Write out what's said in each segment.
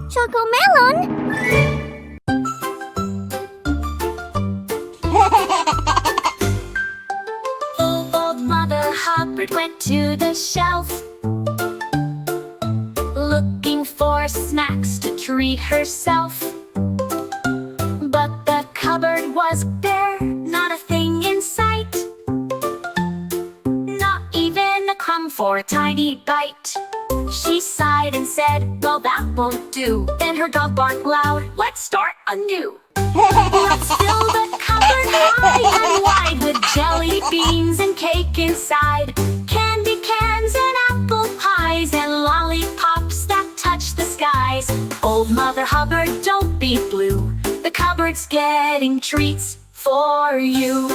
Chocomelon? Old Mother Hubbard went to the shelf, looking for snacks to treat herself. But the cupboard was bare, not a thing in sight, not even a crumb for a tiny bite. She sighed and said, well, that won't do. Then her dog barked loud, let's start anew. Let's fill the cupboard high and wide with jelly beans and cake inside, candy cans and apple pies and lollipops that touch the skies. Old Mother Hubbard, don't be blue, the cupboard's getting treats for you.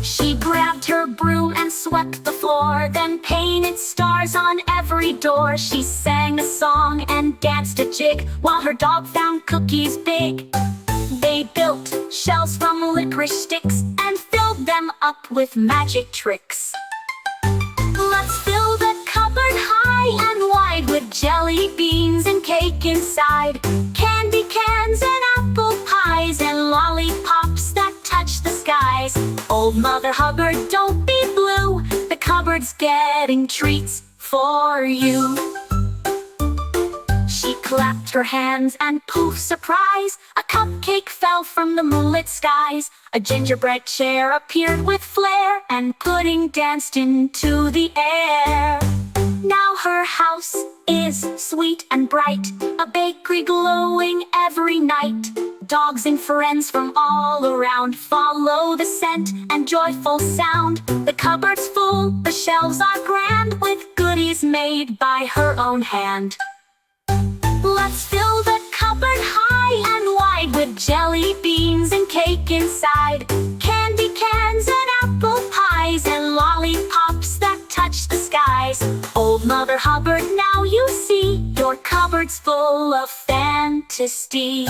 She grabbed her broom and swept the floor, then painted stars on every door. She sang a song and danced a jig while her dog found cookies big. They built shells from licorice sticks and filled them up with magic tricks. Let's fill the cupboard high and wide with jelly beans and cake inside, candy cans and apple pies and lollipops that touch the skies. Old Mother Hubbard, don't be blue, the cupboard's getting treats for you. She clapped her hands and poof, surprise, a cupcake fell from the moonlit skies. A gingerbread chair appeared with flair, and pudding danced into the air. Now her house is sweet and bright, a bakery glowing every night. Dogs and friends from all around follow the scent and joyful sound. The cupboard's full, the shelves are grand, with goodies made by her own hand. Let's fill the cupboard high and wide with jelly beans and cake inside, candy cans and apple pies and lollipops that touch the skies. Old Mother Hubbard, now you see, your cupboard's full of fantasy.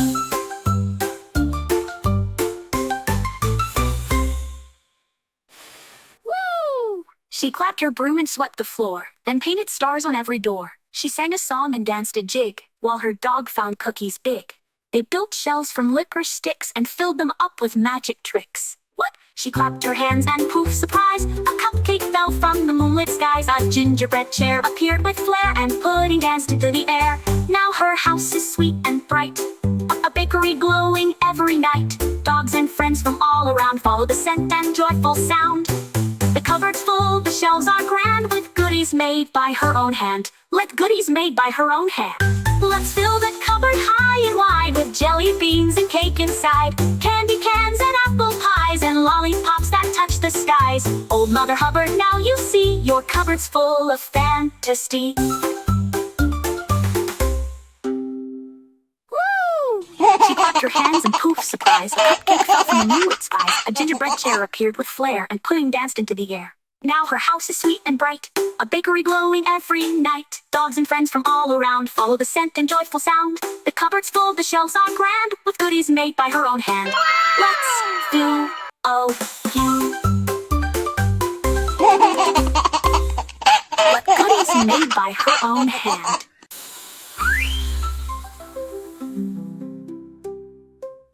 Woo! She clapped her broom and swept the floor, then painted stars on every door. She sang a song and danced a jig while her dog found cookies big. They built shells from licorice sticks and filled them up with magic tricks. What? She clapped her hands and poof, surprise, a cupcake fell from the moonlit skies. A gingerbread chair appeared with flair, and pudding danced into the air. Now her house is sweet and bright, a bakery glowing every night. Dogs and friends from all around follow the scent and joyful sound. The cupboard's full, the shelves are grand, with goodies made by her own hand. Let goodies made by her own hand. Let's fill the cupboard high and wide with jelly beans and cake inside, candy cans and apple pies and lollipops that touch the skies. Old Mother Hubbard, now you see, your cupboard's full of fantasy. Woo! She clapped her hands and poof, surprise, a cupcake fell from the moonlit skies. A gingerbread chair appeared with flair, and pudding danced into the air. Now her house is sweet and bright, a bakery glowing every night. Dogs and friends from all around follow the scent and joyful sound. The cupboard's full, the shelves are grand, with goodies made by her own hand. Let's do you. What goodies made by her own hand.